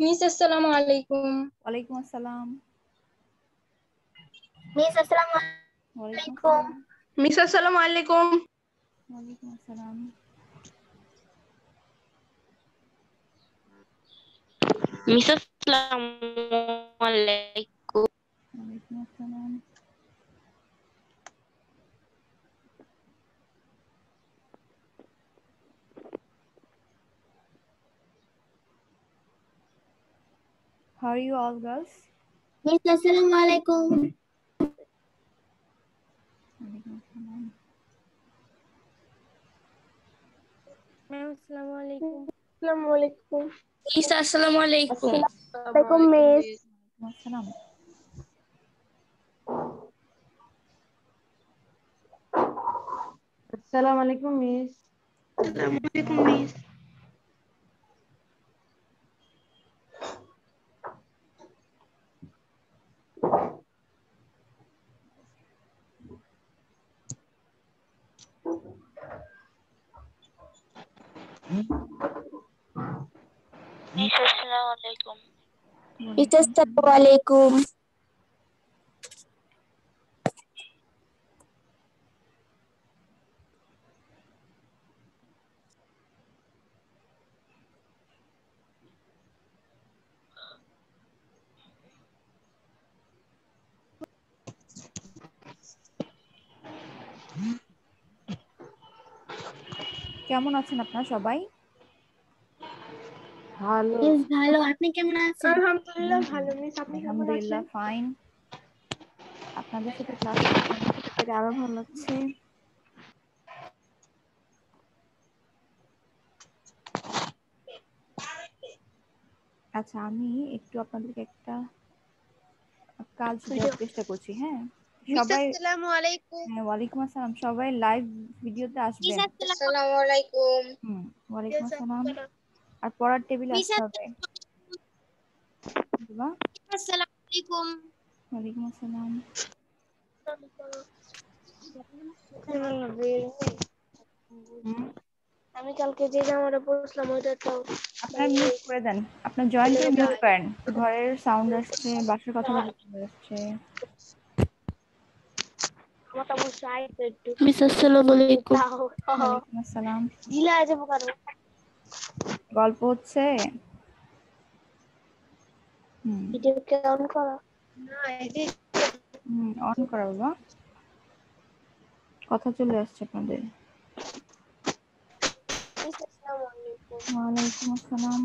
Miss আসসালামু আলাইকুম। ওয়ালাইকুম আসসালাম। মিস আসসালামু ওয়ালাইকুম আলাইকুম। আসসালাম। মিস আসসালামু আলাইকুম। ওয়ালাইকুম আসসালাম। মিস আসসালামু আলাইকুম। ওয়ালাইকুম আসসালাম। How are you all girls? Miss আসসালামু আলাইকুম। ওয়ালাইকুম আসসালাম। ম্যাম আসসালামু আলাইকুম। আসসালামু আলাইকুম। মিস আসসালামু আলাইকুম। আসসালামু আলাইকুম মিস। ওয়ালাইকুম আসসালাম। আসসালামু আলাইকুম মিস। আসসালামু আলাইকুম মিস। মিস আসসালামু আলাইকুম। ওয়ালাইকুম আসসালামু আলাইকুম। কেমন আছেন আপনারা সবাই? ভালো। মিস ভালো, আপনি কেমন আছেন? আলহামদুলিল্লাহ ভালো মিস। আপনি কেমন আলহামদুলিল্লাহ আছেন? ফাইন। আপনাদের সাথে ক্লাস পেরে আরো ভালো লাগছে। আচ্ছা, আমি একটু আপনাদেরকে একটা কাজ দেওয়ার চেষ্টা করছি। হ্যাঁ, সবাই। আসসালামু আলাইকুম। হ্যাঁ, ওয়ালাইকুম আসসালাম। সবাই লাইভ ভিডিওতে মিস আসবেন। আসসালামু আলাইকুম। ওয়ালাইকুম আসসালাম। আর পড়ার টেবিলে মিস আসতে হবে। বাবা, আসসালামু আলাইকুম। ওয়ালাইকুম আসসালাম। হুম, আমি কালকে যে জামাটা পরছিলাম ওইটা তো আপনারা মিউট করে দেন। আপনার জয়েন করে মিউট করেন। ঘরের সাউন্ড আসছে, বাসার কথা আসছে। মিস আসসালামু আলাইকুম। ওয়ালাইকুম আসসালাম। গিলা আছে কারো গল্প হচ্ছে? ভিডিও কে অন করা না এই অন করা বাবা। কথা চলে আসছে আপনাদের। মিস আসসালামু আলাইকুম। ওয়ালাইকুম আসসালাম।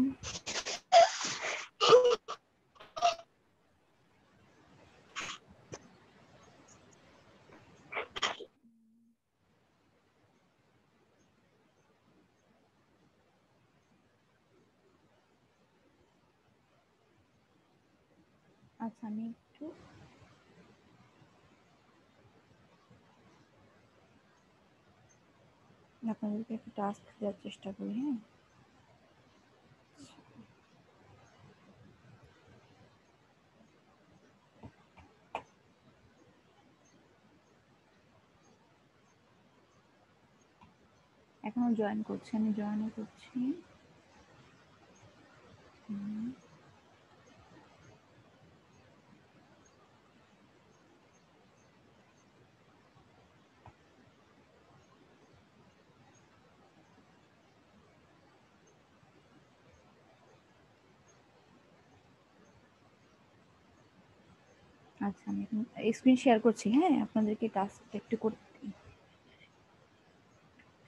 আচ্ছা, আমি একটু আপনাদেরকে একটা টাস্ক দেওয়ার চেষ্টা করি। হ্যাঁ, এখনো জয়েন করছি, আমি জয়েনও করছি। আচ্ছা, আমি এখন স্ক্রিন শেয়ার করছি। হ্যাঁ, আপনাদেরকে টাস্কটা একটু করতে দিই।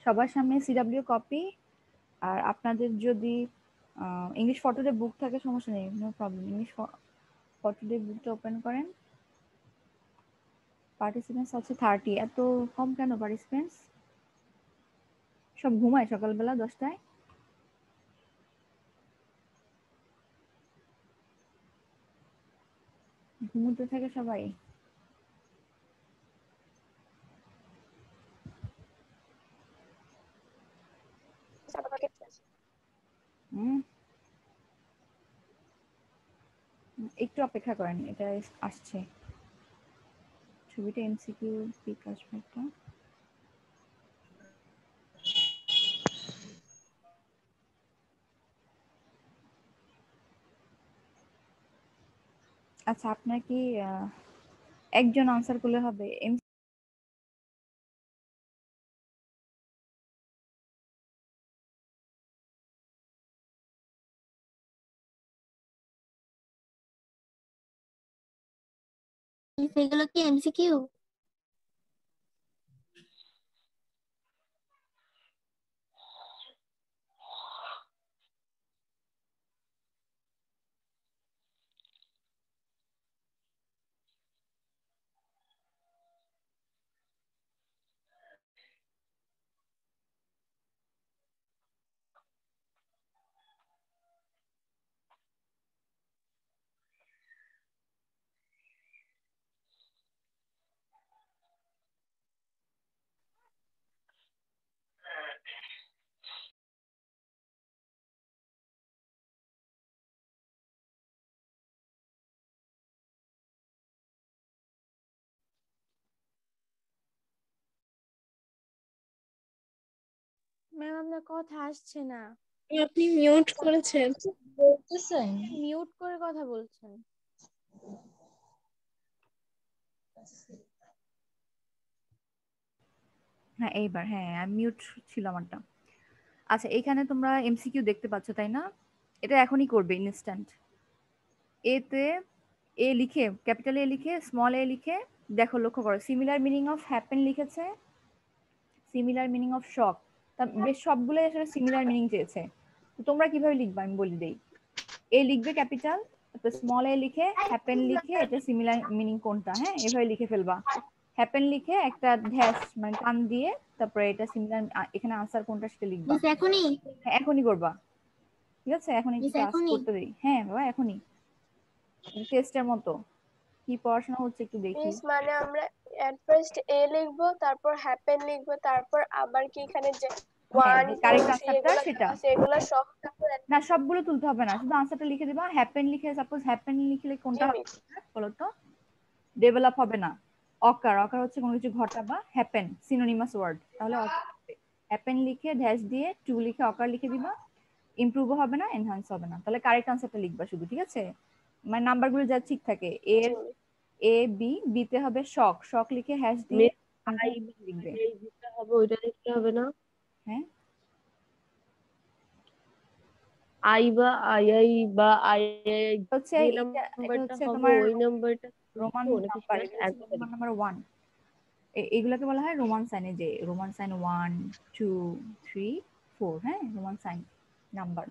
সবার সামনে সিডাব্লিউ কপি। আর আপনাদের যদি ইংলিশ ফটোতে বুক থাকে সমস্যা নেই, নো প্রবলেম। ইংলিশ ফটোতে বুকটা ওপেন করেন। পার্টিসিপেন্টস আছে 30। এত কম কেন পার্টিসিপেন্টস? সব ঘুমায় সকালবেলা 10টায়। ঘুমোতে থাকে সবাই। একটু অপেক্ষা করেন, এটা আসছে। ছবিটা এমসিকিউ পিক আসবে একটা। আচ্ছা আপনার কি একজন আনসার করলে হবে? সেগুলো কি এমসিকিউ? ম্যাম আপনার কথা আসছে না। আপনি মিউট করেছেন? বলতেছেন মিউট করে কথা বলছেন। হ্যাঁ এইবার, হ্যাঁ আমি মিউট ছিল আমারটা। আচ্ছা এখানে তোমরা এমসিকিউ দেখতে পাচ্ছ তাই না? এটা এখনই করবে ইনস্ট্যান্ট। এতে এ লিখে, ক্যাপিটাল এ লিখে স্মল এ লিখে দেখো, লক্ষ্য করো সিমিলার মিনিং অফ হ্যাপেন লিখেছে, সিমিলার মিনিং অফ শক। তা বেশ সবগুলোই আসলে সিমিলার মিনিং চেয়েছে। তো তোমরা কিভাবে লিখবা আমি বলে দেই। এ লিখবে ক্যাপিটাল, তারপর স্মল এ লিখে হ্যাপেন লিখে এটা সিমিলার মিনিং কোনটা, হ্যাঁ এভাবে লিখে ফেলবা। হ্যাপেন লিখে একটা ড্যাশ মানে টান দিয়ে তারপরে এটা সিমিলার, এখানে আনসার কোনটা সেটা লিখবা। মিস এখনই? হ্যাঁ এখনই করবা, ঠিক আছে? এখন একটু মিস টাস্ক এখনই? করতে দেই। হ্যাঁ বাবা এখনই, টেস্টের মতো। কি পড়াশোনা হচ্ছে একটু দেখি। মিস মানে আমরা এট ফার্স্ট এ লিখবো, তারপর হ্যাপেন লিখবো, তারপর আবার কি এখানে যে হ্যাঁ 1 যে 2 কারেক্ট 3 আনসারটা এগুলা সেটা। দেওয়া আছে এগুলা সহ তারপর না সবগুলো তুলতে হবে না, শুধু আনসারটা লিখে দিবা। হ্যাপেন লিখে সাপোজ হ্যাপেন লিখলে জি কোনটা হবে মিস। বলো তো? ডেভেলপ হবে না। অকার, অকার হচ্ছে কোনো কিছু ঘটা বা হ্যাপেন সিনোনিমাস ওয়ার্ড, তাহলে অকার হবে। হ্যাপেন লিখে ড্যাশ দিয়ে টু লিখে অকার লিখে দিবা। ইমপ্রুভও হবে না, এনহান্স হবে না। তাহলে কারেক্ট আনসারটা লিখবা শুধু, ঠিক আছে? মানে নাম্বারগুলো যা ঠিক থাকে, এর জি মিস। এ বি, বি তে হবে শক, শক লিখে হ্যাশ দিয়ে মিস আই লিখবে। এই দিতে হবে, ওইটা লিখতে হবে না? হ্যাঁ আই বা আই আই বা আই আই হচ্ছে যে এটা নাম্বারটা হচ্ছে হবে তোমার ওই নাম্বারটা রোমান লিখবো নাকি নাম্বার, জাস্ট এটা হচ্ছে একবারে রোমান নাম্বার 1। এগুলাকে বলা হয় রোমান সাইনে, যে রোমান সাইন 1 2 3 4, হ্যাঁ রোমান সাইন নাম্বার।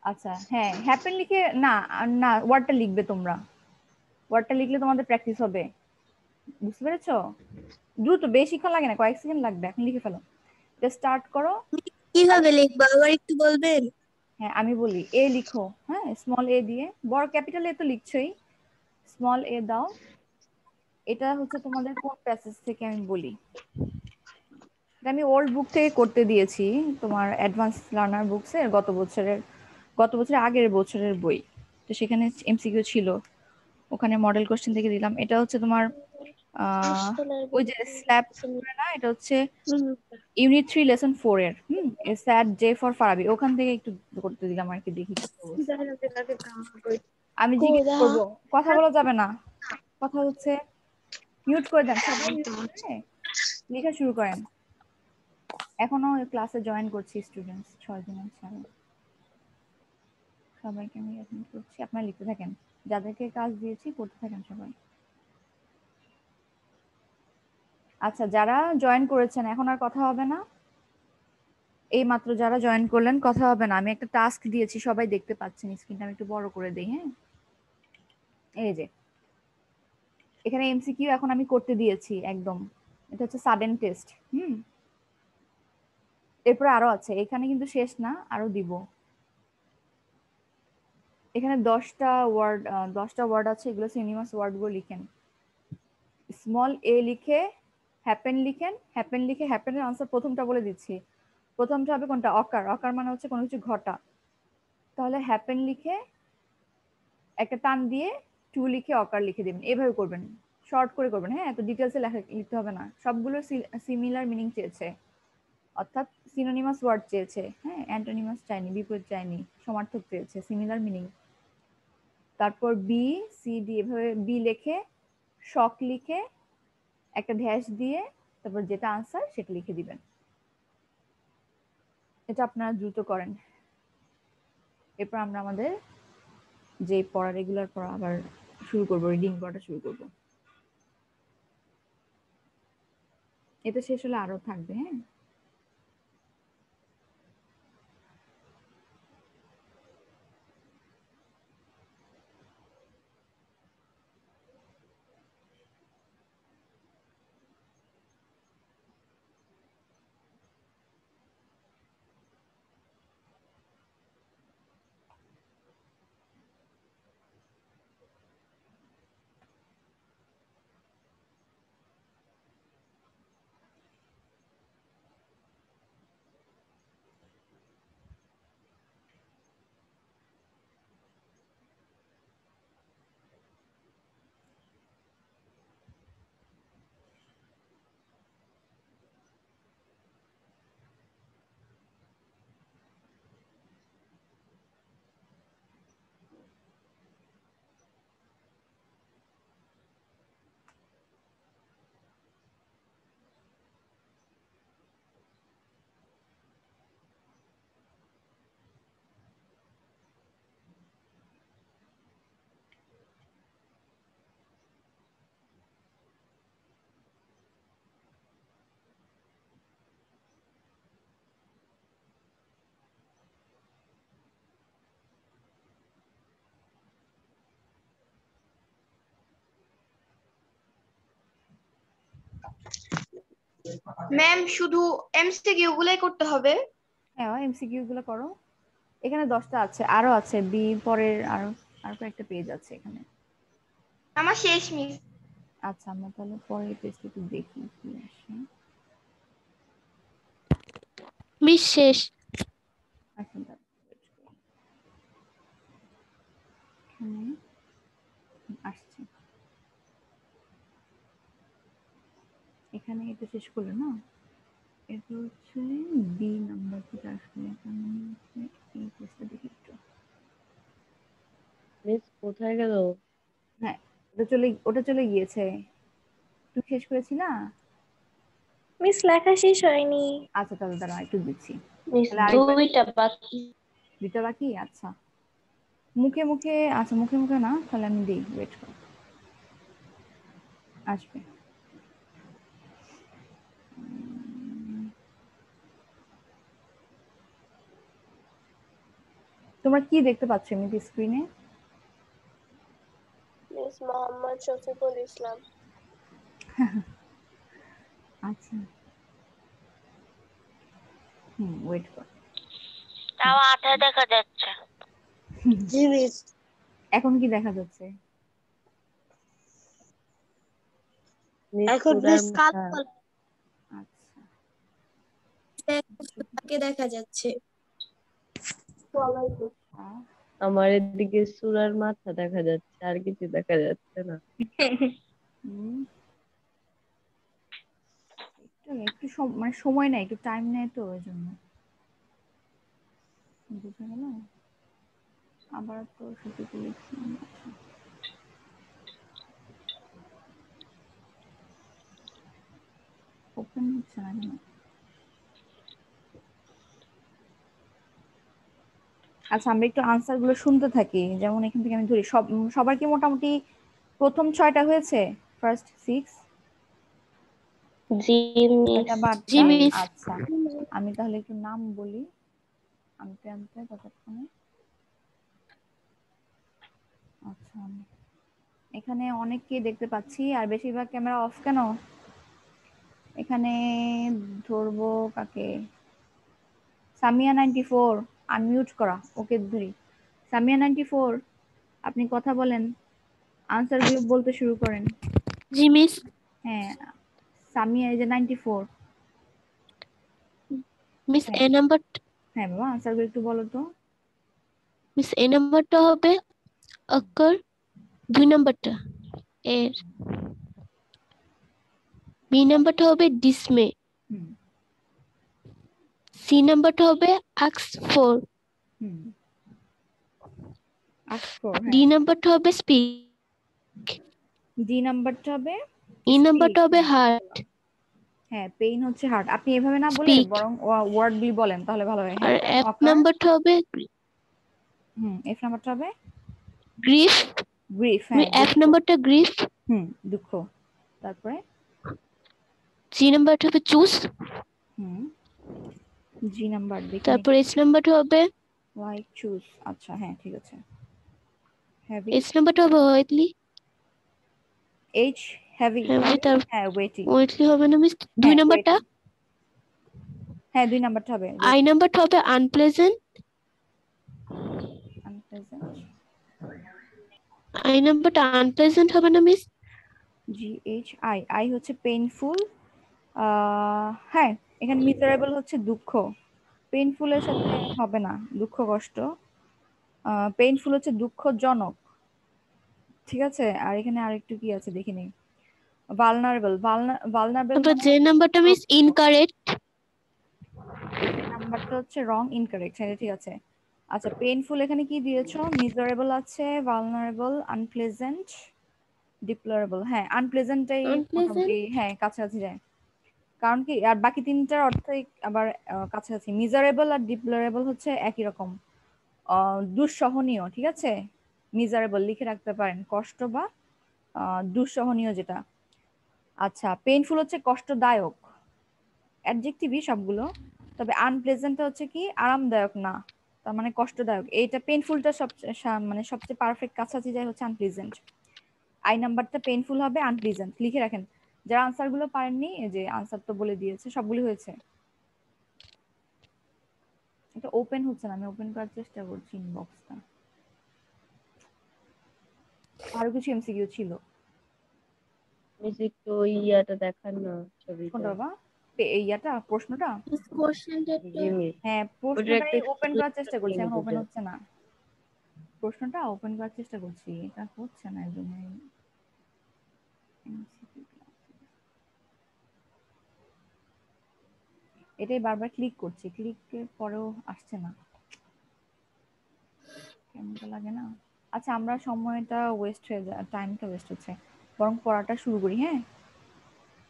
আচ্ছা হ্যাঁ হ্যাপেন লিখে না, না ওয়ার্ডটা লিখবে তোমরা। ওয়ার্ডটা লিখলে তোমাদের প্র্যাকটিস হবে, বুঝতে পেরেছো? দ্রুত, বেশিক্ষণ লাগে না, কয়েক সেকেন্ড লাগবে। এখন লিখে ফেলো, এটা স্টার্ট করো। কিভাবে লিখবো আবার একটু বলবেন? হ্যাঁ আমি বলি, এ লিখো, হ্যাঁ স্মল এ দিয়ে, বড় ক্যাপিটাল এ তো লিখছোই, স্মল এ দাও। এটা হচ্ছে তোমাদের কোন প্যাসেজ থেকে আমি বলি। এটা আমি ওল্ড বুক থেকে করতে দিয়েছি, তোমার অ্যাডভান্স লার্নার বুকসের গত বছরের আগের বছরের বই। তো সেখানে এমসিকিউ ছিল, ওখানে মডেল কোশ্চেন থেকে দিলাম। এটা হচ্ছে তোমার ওই যে স্ল্যাব করে না, এটা হচ্ছে ইউনিট 3 লেসন 4 এর স্যাট জে ফর ফারাবি, ওখান থেকে একটু করতে দিলাম আর কি, দেখি কি অবস্থা। আমি জিজ্ঞেস করবো, কথা বলা যাবে না, কথা হচ্ছে। মিউট করে দেন সবাই, মিউট করে লেখা শুরু করেন। এখনো ক্লাসে জয়েন করছি স্টুডেন্টস 6 জন আছে আরো। সবাইকে আমি অ্যাটেন্ড করছি, আপনারা লিখতে থাকেন, যাদেরকে কাজ দিয়েছি করতে থাকেন সবাই। আচ্ছা যারা জয়েন করেছেন এখন আর কথা হবে না, এই মাত্র যারা জয়েন করলেন কথা হবে না। আমি একটা টাস্ক দিয়েছি, সবাই দেখতে পাচ্ছেন স্ক্রিনটা, আমি একটু বড় করে দেই। হ্যাঁ এই যে এখানে এমসিকিউ এখন আমি করতে দিয়েছি একদম, এটা হচ্ছে সাডেন টেস্ট। এরপরে আরো আছে, এখানে কিন্তু শেষ না, আরো দিব। এখানে 10টা ওয়ার্ড আছে, এগুলো সিনোনিমাস ওয়ার্ড গুলো লিখেন। স্মল এ লিখে হ্যাপেন লিখেন, হ্যাপেন লিখে হ্যাপেনের আনসার প্রথমটা বলে দিচ্ছি। প্রথমটা হবে কোনটা? অকার, অকার মানে হচ্ছে কোনো কিছু ঘটা। তাহলে হ্যাপেন লিখে একটা টান দিয়ে টু লিখে অকার লিখে দিবেন, এভাবে করবেন, শর্ট করে করবেন। হ্যাঁ এত ডিটেলসে লিখতে হবে না, সবগুলো সিমিলার মিনিং চেয়েছে, অর্থাৎ সিনোনিমাস ওয়ার্ড চেয়েছে। হ্যাঁ অ্যান্টোনিমাস চাইনি, বিপরীত চাইনি, সমার্থক চেয়েছে, সিমিলার মিনিং। তারপর বি সি ডি এভাবে বি লিখে শক লিখে একটা ড্যাশ দিয়ে তারপর যেটা আনসার সেটা লিখে দিবেন। এটা আপনারা দ্রুত করেন। এরপর আমরা আমাদের যে পড়া রেগুলার পড়া আবার শুরু করব, রিডিং পড়াটা শুরু করব। এটা শেষ হলে আরো থাকবে। হ্যাঁ, ম্যাম শুধু এমসিকিউ গুলাই করতে হবে? হ্যাঁ এমসিকিউ গুলো করো। এখানে 10টা আছে, আরো আছে বি পরের আরো আর কয়েকটা পেজ আছে এখানে। আমার শেষ মিস। আচ্ছা আমরা তাহলে পরের পেজটা একটু দেখি কি আসে। মিস শেষ। আচ্ছা এখানে আসছে, এখানে এটা শেষ করলে না, এটা হচ্ছে বি নাম্বার থেকে আসলে এখানে হচ্ছে এই পেজটা দেখি একটু। মিস কোথায় গেল? হ্যাঁ ওটা চলে গিয়েছে। তুই শেষ করেছি না? মিস লেখা শেষ হয়নি। আচ্ছা তাহলে দাঁড়া একটু দিচ্ছি। মিস তাহলে আরেকবার দুইটা বাকি। দুইটা বাকি। আচ্ছা মুখে মুখে, আচ্ছা মুখে মুখে না, তাহলে আমি দিই, ওয়েট কর আসবে। তোমরা কি দেখতে পাচ্ছ এমনি স্ক্রিনে? মিস মোহাম্মদ শফিকুল ইসলাম। আচ্ছা ওয়েট কর। তাও আধা দেখা যাচ্ছে। জি মিস। এখন কি দেখা যাচ্ছে? মিস এখন সুরার মিস মাথা। আচ্ছা কালকে দেখা যাচ্ছে। আহ, আমার এদিকে সুরার মাথা দেখা যাচ্ছে, আর কিছু দেখা যাচ্ছে না। হুম, একটু মানে সময় নেয়, একটু টাইম নেয় তো ওই জন্য। বুঝা গেল? আবার তো শুধু লিখলাম। ওপেন হচ্ছে না কেন? আচ্ছা আমরা একটু আনসার গুলো শুনতে থাকি, যেমন এখান থেকে আমি ধরি সবার কি মোটামুটি প্রথম 6টা হয়েছে, ফার্স্ট 6 জি মিস। 6টা বা জি 8টা? মিস। আচ্ছা আমি তাহলে একটু নাম বলি আনতে আনতে ততক্ষণে। আচ্ছা এখানে অনেককে দেখতে পাচ্ছি আর বেশিরভাগ ক্যামেরা অফ কেন? এখানে ধরবো কাকে? সামিয়া 94 আনমিউট করা, ওকে ধরি। সামিয়া 94 আপনি কথা বলেন, আনসার গুলো বলতে শুরু করেন। জি মিস। হ্যাঁ সামিয়া এই যে 94। মিস হ্যাঁ এ নাম্বার, হ্যাঁ বাবা আনসার গুলো একটু বলো তো। মিস এ নাম্বারটা হবে অক্কর, 2 নাম্বারটা এর, বি নাম্বারটা হবে ডিসমে, হুম সি নাম্বারটা হবে আক্স 4, হুম ask for, ডি হ্যাঁ। নাম্বারটা হবে স্পিক, ডি নাম্বারটা হবে ই নাম্বারটা হবে speak, হার্ট, হ্যাঁ পেইন হচ্ছে হার্ট। আপনি এভাবে না বলে Speak. বরং ওয়ার্ড বি বলেন তাহলে ভালো হয়। আর হ্যাপেন, এফ অকার, নাম্বারটা হবে এফ নাম্বারটা হবে গ্রিফ, গ্রিফ, হ্যাঁ এফ দুঃখ, নাম্বারটা গ্রিফ, দুঃখ। তারপরে জি নাম্বারটা হবে চুজ, জি নাম্বার দেখি তারপর এইচ নাম্বারটা হবে ওয়াই চুজ। আচ্ছা হ্যাঁ ঠিক আছে। হেভি, এইচ নাম্বারটা হবে ওয়েটলি, এইচ হেভি, হেভি, তার হ্যাঁ ওয়েটি, ওয়েটলি হবে না মিস। দুই হ্যাঁ নাম্বারটা, ওয়েটি, হ্যাঁ 2 নাম্বারটা হবে আই নাম্বারটা হবে আনপ্লেজেন্ট, আনপ্লেজেন্ট, আই নাম্বারটা আনপ্লেজেন্ট হবে না miss. G H I, I হচ্ছে পেইনফুল। হ্যাঁ এখানে মিজারেবল হচ্ছে দুঃখ, পেইনফুলের সাথে হবে না, দুঃখ কষ্ট। পেইনফুল হচ্ছে দুঃখজনক, ঠিক আছে। আর এখানে আরেকটু কি আছে দেখি নেই, ভালনারেবল, ভালনারেবল তারপর মানে যে নাম্বারটা মিস ইনকারেক্ট, এই নাম্বারটা হচ্ছে রং, ইনকারেক্ট, হ্যাঁ ঠিক আছে। আচ্ছা পেইনফুল এখানে কি দিয়েছো, মিজারেবল আছে, ভালনারেবল, আনপ্লেজেন্ট, ডিপ্লোরেবল, হ্যাঁ আনপ্লেজেন্টটাই আনপ্লেজেন্ট, মোটামুটি হ্যাঁ কাছাকাছি যায়। কারণ কি আর বাকি তিনটার অর্থই আবার কাছাকাছি। মিজারেবল আর ডিপ্লোরেবল হচ্ছে একই রকম, দুঃসহনীয়, ঠিক আছে। মিজারেবল লিখে রাখতে পারেন, কষ্ট বা দুঃসহনীয় যেটা। আচ্ছা পেইনফুল হচ্ছে কষ্টদায়ক, অ্যাডজেক্টিভই সবগুলো, তবে আনপ্লেজেন্ট হচ্ছে কি আরামদায়ক না, তার মানে কষ্টদায়ক। এইটা পেইনফুলটা সবচেয়ে মানে সবচেয়ে পারফেক্ট কাছাকাছি যায় হচ্ছে আনপ্লেজেন্ট। আই নাম্বারটা পেইনফুল হবে, আনপ্লেজেন্ট লিখে রাখেন। যারা আনসার গুলো পারেননি, এই যে আনসার তো বলে দিয়েছে, সবগুলো হয়েছে। এটা ওপেন হচ্ছে না, আমি ওপেন করার চেষ্টা করছি ইনবক্সটা। আরো কিছু এমসিকিউ ছিল। মিস একটু ওই ইয়াটা দেখান না, ছবিটা। কোনটা বাবা, ইয়াটা প্রশ্নটা? কোশ্চেনটা একটু জি মিস, হ্যাঁ ওটার প্রশ্নটাই একটা ওপেন করার চেষ্টা করছি, এখন ওপেন বুঝা। হচ্ছে না। প্রশ্নটা ওপেন করার চেষ্টা করছি, এটা হচ্ছে না একদম। এটাই বারবার ক্লিক করছি, ক্লিকের পরেও আসছে না, কেমন তো লাগে না। আচ্ছা আমরা সময়টা ওয়েস্ট হয়ে যায়, টাইমটা ওয়েস্ট হচ্ছে, বরং পড়াটা শুরু করি। হ্যাঁ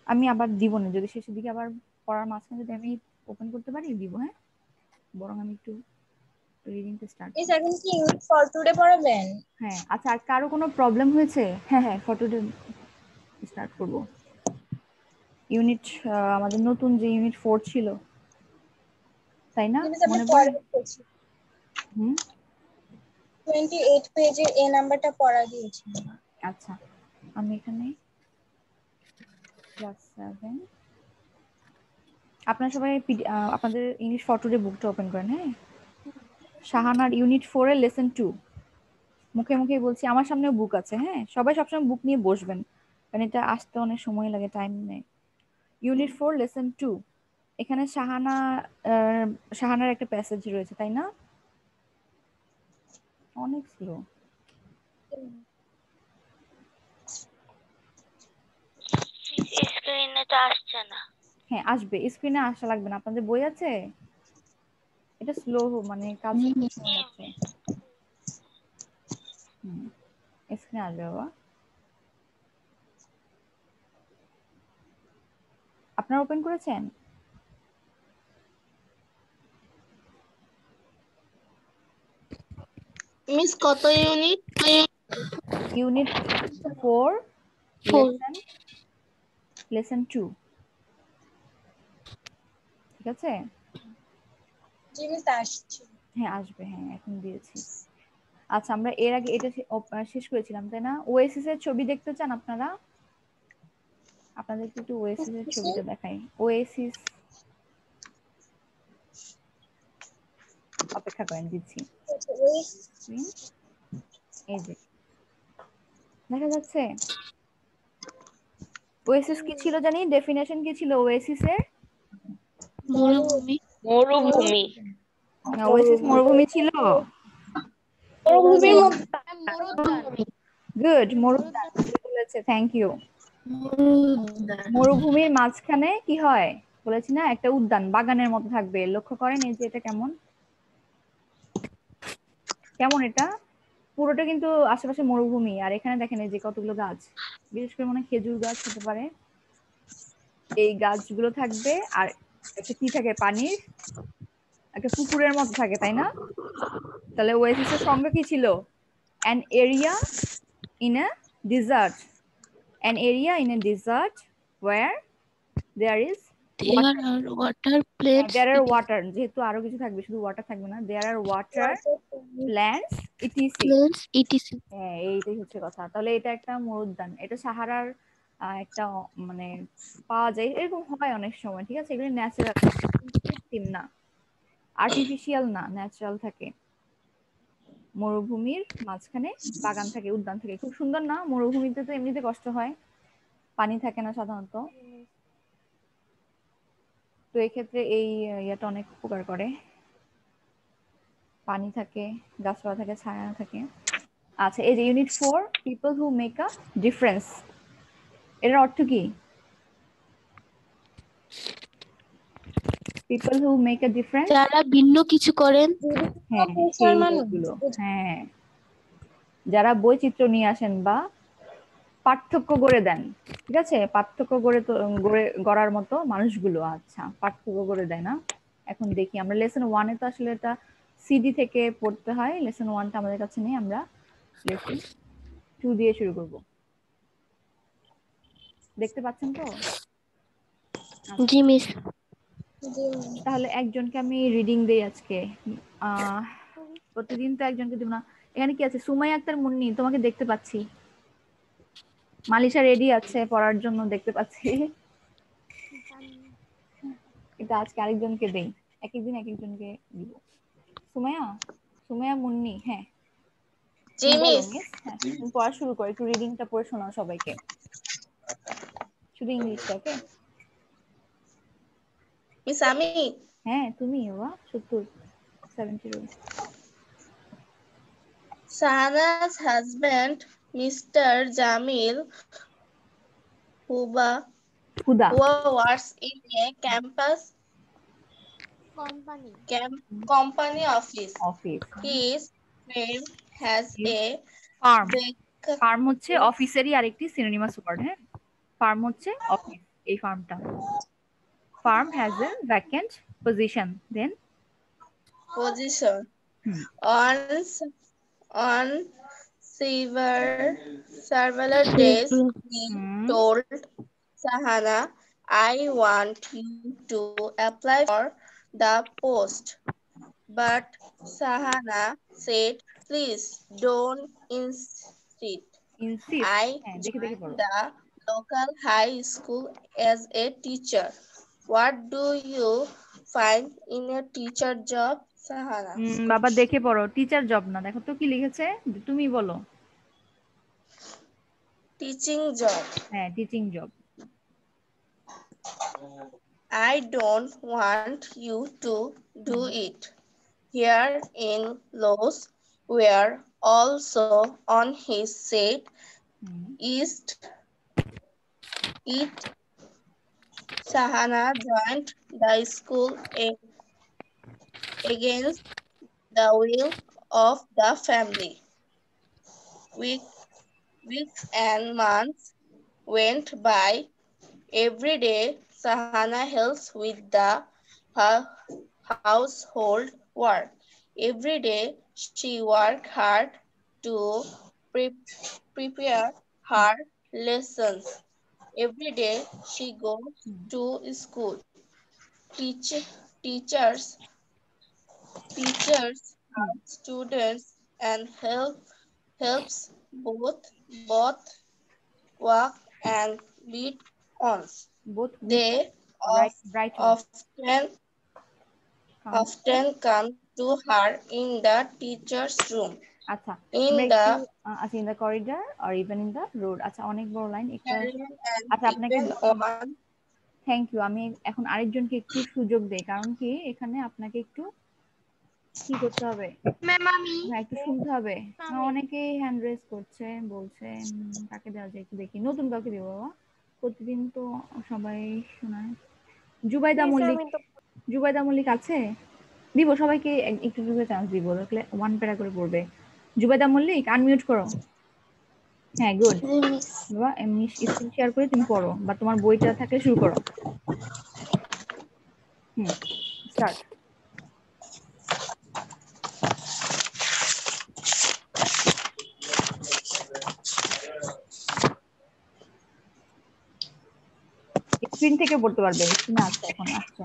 আমি আবার দিব না, যদি শেষের দিকে আবার পড়ার মাঝখানে যদি আমি ওপেন করতে পারি দিব, হ্যাঁ বরং আমি একটু রিডিংটা স্টার্ট মিস করি। এখন কি ইউনিট 4 টুডে পড়াবেন? হ্যাঁ আচ্ছা আর কারো কোনো প্রবলেম হয়েছে? হ্যাঁ হ্যাঁ ফটোটা স্টার্ট করব। ইউনিট আমাদের নতুন যে ইউনিট 4 ছিল, তাই না, মিস আমি মনে পড়ে? পড়া করছি, হুম 28 পেজের এ নাম্বারটা পড়া দিয়েছিলাম। আচ্ছা আমি এখানে ক্লাস 7, আপনারা সবাই আপনাদের ইংলিশ ফটোরে বুকটা ওপেন করেন। হ্যাঁ শাহানার ইউনিট 4 এর লেসন 2, মুখে মুখে বলছি, আমার সামনেও বুক আছে। হ্যাঁ সবাই সবসময় বুক নিয়ে বসবেন, কারণ এটা আসতে অনেক সময় লাগে, টাইম নেয়। ইউনিট 4 লেসন 2, এখানে শাহানার একটা প্যাসেজ রয়েছে, তাই না? অনেক স্লো। স্ক্রিনে তো আসছে না। হ্যাঁ আসবে, স্ক্রিনে আসা লাগবে না। আপনাদের বই আছে? এটা স্লো মানে কাজ করতে সময় লাগছে। স্ক্রিনে আসবে বাবা। আপনারা ওপেন করেছেন? মিস কত ইউনিট? ইউনিট 4 লেসন 2, ঠিক আছে? জি মিস আসছে। হ্যাঁ আসবে, হ্যাঁ এখন দিয়েছি। আচ্ছা আমরা এর আগে এটা শেষ করেছিলাম তাই না? ওএসিস এর ছবি দেখতে চান আপনারা? আপনাদেরকে একটু ওএসিস এর ছবিটা দেখাই। ওএসিস, অপেক্ষা করেন দিচ্ছি। স্ক্রিন, এই যে দেখা যাচ্ছে। ওএসিস কি ছিল জানি, ডেফিনেশন কি ছিল ওএসিস এর? মরুভূমি, মরুভূমি। ওএসিস মরুভূমি ছিল। মরুভূমির মধ্যে গুড, মরুদ্যান বলেছে, থ্যাংক ইউ। মরুদ্যান, মরুভূমির মাঝখানে কি হয় বলেছি না, একটা উদ্যান, বাগানের মতো থাকবে। লক্ষ্য করেন এই যে এটা কেমন, কেমন এটা? পুরোটা কিন্তু আশেপাশে মরুভূমি, আর এখানে দেখেন এই যে কতগুলো গাছ, বিশেষ করে মনে হয় খেজুর গাছ হতে পারে। এই গাছগুলো থাকবে, আর একটা কি থাকে, পানির একটা পুকুরের মতো থাকে, তাই না? তাহলে ওয়েসিসের সংজ্ঞা কি ছিল? an area in a desert, an area in a desert where there is There water. are water plants. there are water, যেহেতু আরো কিছু থাকবে, শুধু ওয়াটার থাকবে না, there are water plants etc. Plants, etc. হ্যাঁ, এইটাই হচ্ছে কথা। তাহলে এটা একটা মরুদ্যান, এটা সাহারার একটা মানে পাওয়া যায়, এরকম হয় অনেক সময়, ঠিক আছে? এগুলো ন্যাচারাল, কৃত্রিম না, আর্টিফিশিয়াল না, ন্যাচারাল থাকে। মরুভূমির মাঝখানে বাগান থাকে, উদ্যান থাকে, খুব সুন্দর না? মরুভূমিতে তো এমনিতে কষ্ট হয়, পানি থাকে না সাধারণত, তো এক্ষেত্রে এই ইয়াটা অনেক উপকার করে, পানি থাকে, গাছপালা থাকে, ছায়া থাকে। আচ্ছা, এই যে unit 4, people who make a difference, এর অর্থ কি? People who make a difference, যারা ভিন্ন কিছু করেন। হ্যাঁ সেই লোকগুলো, হ্যাঁ যারা বৈচিত্র্য নিয়ে আসেন বা পার্থক্য গড়ে দেন, ঠিক আছে? পার্থক্য গড়ার মতো মানুষগুলো, আচ্ছা পার্থক্য গড়ে দেয় না। এখন দেখি আমরা লেসন 1-এ তো আসলে এটা সিডি থেকে পড়তে হয়, লেসন 1টা আমাদের কাছে নেই, আমরা লেসন 2 দিয়ে শুরু করব। দেখতে পাচ্ছেন তো? জি মিস। তাহলে একজনকে আমি রিডিং দেই আজকে, প্রতিদিন তো একজনকে দিব না। এখানে কি আছে? সুমাইয়া আক্তার মুন্নি, তোমাকে দেখতে পাচ্ছি। মালিশা রেডি আছে পড়ার জন্য, দেখতে পাচ্ছি। এটা আজকে আরেকজনকে দেই, এক একদিন এক একজনকে দিব। সুমাইয়া, সুমাইয়া মুন্নি, হ্যাঁ জি বলো মিস। মিস। হ্যাঁ, তুমি পড়া শুরু করো, একটু রিডিংটা পড়ে শোনাও সবাইকে, শুধু ইংলিশটা, ওকে? মিস আমি হ্যাঁ তুমি, বাবা 70 Sahana's husband, Mr. Jamil, Huda who works in a company office. Office, His firm has a firm, vacancy. Firm হচ্ছে অফিসেরই আরেকটি সিনোনিমাস ওয়ার্ড। হ্যাঁ, ফার্ম হচ্ছে অফিস, এই ফার্মটা। Firm has a vacant position, then Position on several days. He told Sahana, "I want you to apply for the post." But Sahana said, "Please don't insist. Insist, I হ্যাঁ দেখে দেখে joined পড়ো। the local high school as a teacher. What do you find in a teacher job, Sahana?" বাবা দেখে পড়ো, teacher job না, দেখো তো কি লিখেছে, তুমি বলো। Teaching job. হ্যাঁ, teaching job. I don't want you to do it. Here in laws were also on his side. It Sahana joined the school against the will of the family. Weeks and months went by. Every day, Sahana helps with the household work. Every day, she worked hard to prepare her lessons. Every day, she goes to school. Teachers help students and helps both walk and beat ons. Both They right often come to her in the teacher's room. আচ্ছা, In আমরা the একটু আচ্ছা, in the corridor or even in the road. আচ্ছা, অনেক বড় line, একটু আচ্ছা আপনাকে থ্যাংক ইউ। আমি এখন আরেকজনকে একটু সুযোগ দেই, কারণ কি এখানে আপনাকে একটু কি করতে হবে, হ্যাঁ একটু শুনতে হবে। অনেকেই হ্যান্ড রেজ করছে, বলছে কাকে দেওয়া যায়, একটু দেখি, নতুন কাউকে দিব বাবা, প্রতিদিন তো সবাই শোনায়। জুবাইদা মল্লিক, জুবাইদা মল্লিক আছে? দিব সবাইকে একটু চান্স দিব, দেখলে 1 প্যারা করে পড়বে। জুবেদা মল্লিক আনমিউট করো। হ্যাঁ গুড জি মিস। বাবা, এমনি স্ক্রিন শেয়ার করে তুমি পড়ো বা তোমার বইটা থাকলে শুরু করো। স্টার্ট। স্ক্রিন থেকে পড়তে পারবে, স্ক্রিনে আছে এখন আসছে।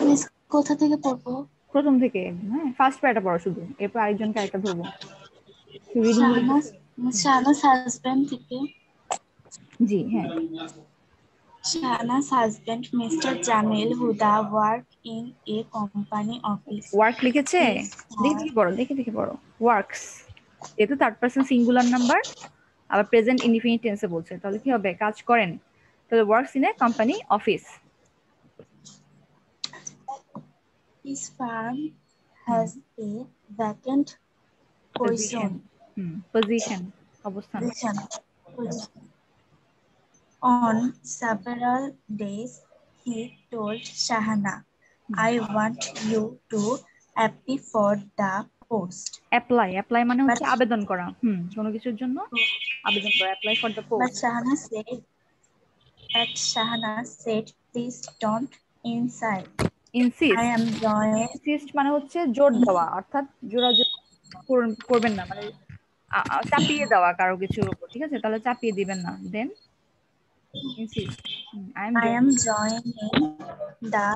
মিস কোথা থেকে পড়বো? প্রথম থেকে হ্যাঁ, ফার্স্ট প্যারাটা পড়ো শুধু, এরপর আরেকজনকে আরেকটা ধরবো। রিডিং গুলো শাহনাজ শাহনাজ হাজবেন্ড থেকে। জি হ্যাঁ। Shahna's husband, Mr. Jamil Huda, work in a company office. Work লিখেছে, His দেখে দেখে পড়ো, দেখে দেখে পড়ো। ওয়ার্কস যেহেতু থার্ড পারসন সিঙ্গুলার নাম্বার, আবার প্রেজেন্ট ইনডিফিনিট টেন্সে বলছে, তাহলে কি হবে? কাজ করেন। তাহলে works in a company office. His firm has a vacant position, position অবস্থান। position. On several days, he told Shahana, I want you to apply for the post. Apply, apply মানে হচ্ছে But- আবেদন করা, কোনো কিছুর জন্য আবেদন করা, apply for the But post. Shahana said, please don't inside. I insist, am joined. Insist মানে হচ্ছে জোর দেওয়া, অর্থাৎ জোরাজোরি করবেন না, মানে চাপিয়ে দেওয়া কারো কিছুর উপর, ঠিক আছে? তাহলে চাপিয়ে দিবেন না। Then insist, I am joining the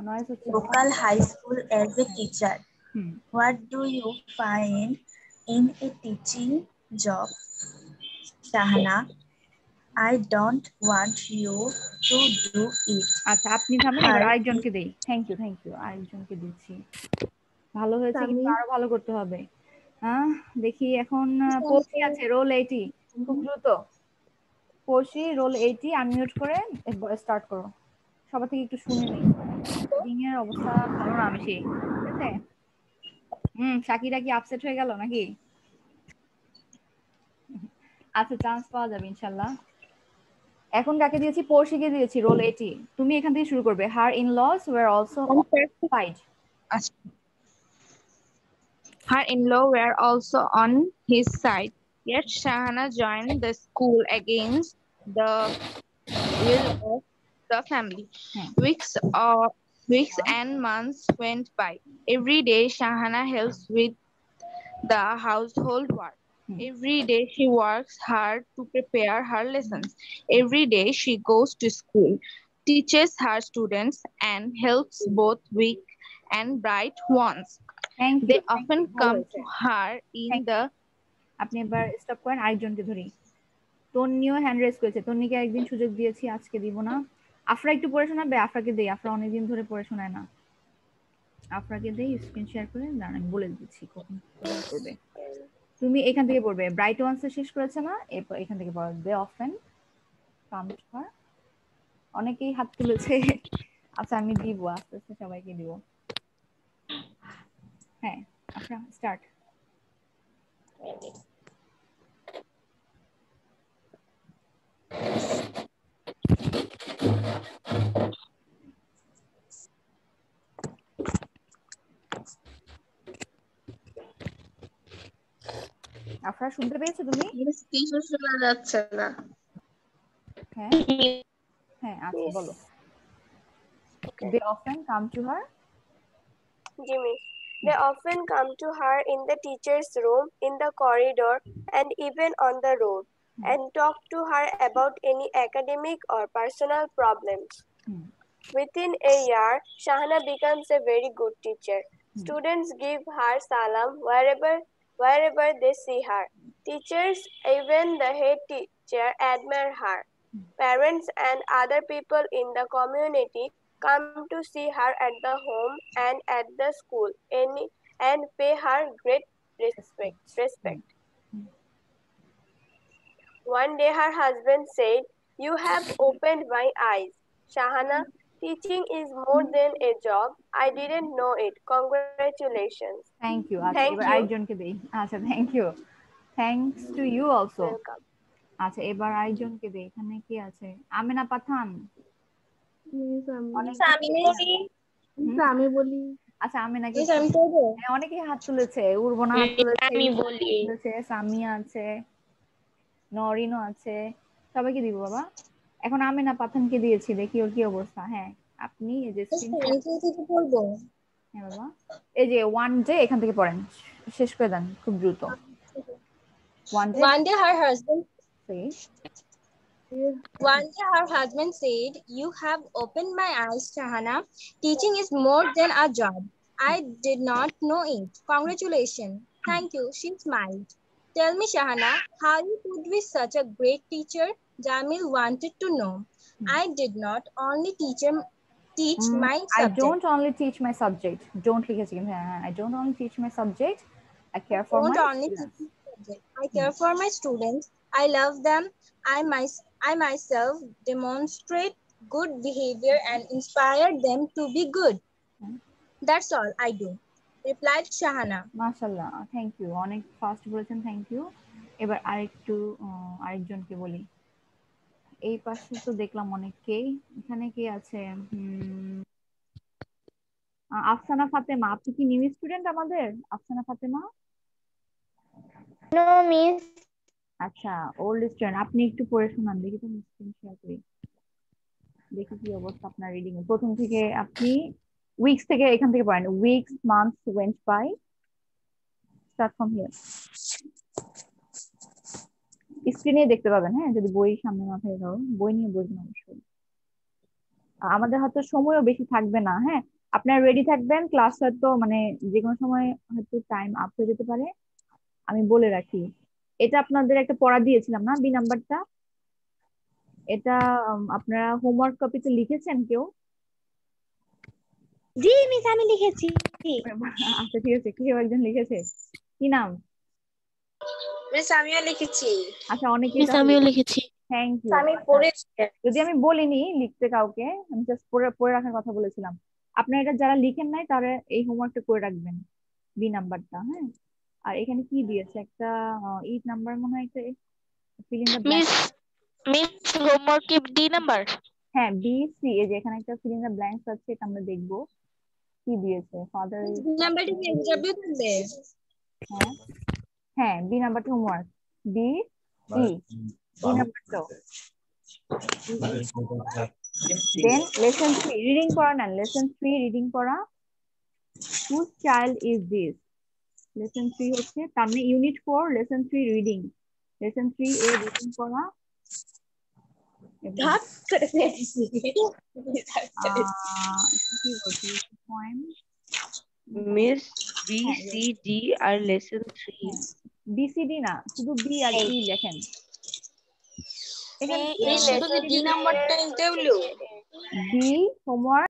noise হচ্ছে না। local high school as a teacher. What do you find in a teaching job? Shahana, I don't want you to do it. আচ্ছা আপনি থামেন, এবার আরেকজনকে দেই। থ্যাংক ইউ, আরেকজনকে দিচ্ছি। ভালো হয়েছে কিন্তু আরো ভালো করতে হবে। দেখি এখন পৌঁছি আছে রোল 80, খুব দ্রুত। পৌঁছি রোল 80 আনমিউট করে স্টার্ট করো। সবার থেকে একটু শুনে নেই, রিডিং এর অবস্থা ভালো না বেশি, ঠিক আছে? শাকিরা কি আপসেট হয়ে গেল নাকি? আচ্ছা চান্স পাওয়া যাবে ইনশাআল্লাহ। এখন কাকে দিয়েছি? পৌশিকে দিয়েছি রোল 80। তুমি এখান থেকে শুরু করবে। Her in laws were also side. Her in-law were also on his side, yet Shahana joined the school against the will of the family. Weeks and months went by. Every day Shahana helps with the household work. Every day she works hard to prepare her lessons. Every day she goes to school, teaches her students, and helps both weak and bright ones. They often come to her in the... আপনি এবার stop করেন, আরেকজনকে ধরি। তন্নিও hand raise করেছে। তন্নিকে একদিন সুযোগ দিয়েছি, আজকে দিব না। আফরা একটু পড়ে শোনাবে? আফরাকে দেই, আফরা অনেকদিন ধরে পড়ে শোনায় না। আফরাকে দেই, স্ক্রিন শেয়ার করে দাঁড়ান, আমি বলে দিচ্ছি কখন করবে। তুমি এখান থেকে পড়বে, ব্রাইট ওয়ান্স শেষ করেছে না? এরপর এখান থেকে পড়বে they often come to her. অনেকেই হাত তুলেছে। আচ্ছা আমি দিব, আস্তে আস্তে সবাইকে দিব। হ্যাঁ আচ্ছা স্টার্ট। আফরা শুনতে পেয়েছো তুমি? কিছু শোনা যাচ্ছে না। হ্যাঁ হ্যাঁ আচ্ছা বলো। They often come to her. Jimmy. They often come to her in the teacher's room, in the corridor, and even on the road, and talk to her about any academic or personal problems. Within a year, Shahana becomes a very good teacher. Students give her salam wherever they see her. Teachers, even the head teacher, admire her. Parents and other people in the community come to see her at the home and at the school and pay her great respect. One day her husband said, "You have opened my eyes. Shahana, teaching is more than a job. I didn't know it. Congratulations." Thank you. আচ্ছা এবার আরেকজনকে দেই। আচ্ছা thank you. Thanks to you also. Welcome. আচ্ছা এবার আরেকজনকে দেই। এখানে কি আছে? আমেনা পাঠান। আমি বলি আচ্ছা আমিনাকে Miss, আমি করবো? অনেকেই হাত তুলেছে, উর্বনা হাত তুলেছে, আমি ইউসুফ বলি। হাত তুলেছে, সামিয়া আছে, নরিনও আছে, সবাইকে দিব বাবা। এখন আমিনা পাঠানকে দিয়েছি, দেখি ওর কি অবস্থা। হ্যাঁ আপনি এই যে Miss, স্ক্রিনশট, আমি থেকে পড়বো? হ্যাঁ বাবা এই যে ওয়ান যে এখান থেকে পড়েন, শেষ করে দেন খুব দ্রুত। ওয়ান যে One day her husband say, One day her husband said, "You have opened my eyes, Shahana. Teaching is more than a job. I did not know it. Congratulations." "Thank you," she smiled. "Tell me, Shahana, how you could be such a great teacher?" Jamil wanted to know. "I did not only teach my I subject. don't only teach my subject. Don't লিখেছি কিন্তু হ্যাঁ, I don't only teach my subject. I care for Don't my only students. teach my subject. I care for my students. I love them. I myself demonstrate good behavior and inspire them to be good. That's all I do," replied Shahana. মাশাআল্লাহ, thank you, অনেক fast বলেছেন, thank you. এবার আরেকজনকে বলি। এই পাশে তো দেখলাম অনেককেই, এখানে কে আছে? আফসানা ফাতেমা, আপনি কি নিউ স্টুডেন্ট আমাদের? আফসানা ফাতেমা? No miss. আচ্ছা ওল্ড স্টুডেন্ট, আপনি একটু পড়ে শোনান দেখি তো, স্ক্রিন শেয়ার করি, দেখি কি অবস্থা আপনার রিডিং এ। প্রথম থেকে আপনি উইকস থেকে এখান থেকে পড়েন, weeks months went by, start from here. স্ক্রিনে দেখতে পাবেন, হ্যাঁ যদি বই সামনে মাথায় দাও, বই নিয়ে বসবেন অবশ্যই। আমাদের হয়তো সময়ও বেশি থাকবে না, হ্যাঁ আপনারা রেডি থাকবেন, ক্লাস হয়তো মানে যে কোনো সময় হয়তো টাইম আপ হয়ে যেতে পারে, আমি বলে রাখি। এটা আপনাদের একটা পড়া দিয়েছিলাম না, বি নাম্বারটা, এটা আপনারা হোমওয়ার্ক কপিতে লিখেছেন কেউ? জি মিস আমি লিখেছি। আচ্ছা ঠিক আছে, কেউ একজন লিখেছে, কি নাম? মিস, আমিও লিখেছি। আচ্ছা অনেকে মিস আমিও লিখেছি। Thank you. আমি পড়েছি। যদি আমি বলিনি লিখতে কাউকে, আমি জাস্ট পড়ে পড়ে রাখার কথা বলেছিলাম। আপনারা এটা যারা লিখেন নাই তারা এই হোমওয়ার্কটা করে রাখবেন, বি নাম্বারটা, হ্যাঁ। আর এখানে কি দিয়েছে একটা ইট নাম্বার মনে হয়, একটা fill in the blank. Miss homework কি ডি নাম্বার? হ্যাঁ বি সি, এই যে এখানে একটা ফিল ইন দ্য ব্ল্যাঙ্কস আছে, এটা আমরা দেখবো কি দিয়েছে। ফাদার নাম্বারটি ইন্টারভিউ করবে। হ্যাঁ হ্যাঁ বি নাম্বারটা হোমওয়ার্ক, বি ই নাম্বারটা। দেন লেসন 3 রিডিং পড়া নেন, লেসন 3 রিডিং পড়া। Whose child is this? Lesson 3 হচ্ছে তার মানে ইউনিট 4 লেসন 3 রিডিং, লেসন 3 এ রিডিং পড়া। ধাপ করে ফেলেছি। কি বলছি point miss B C D আর লেসন 3। বিসিডি না, শুধু বি আর ই লেখেন। এখানে শুধু ডি নাম্বারটা ইন্টারভিউ। B homework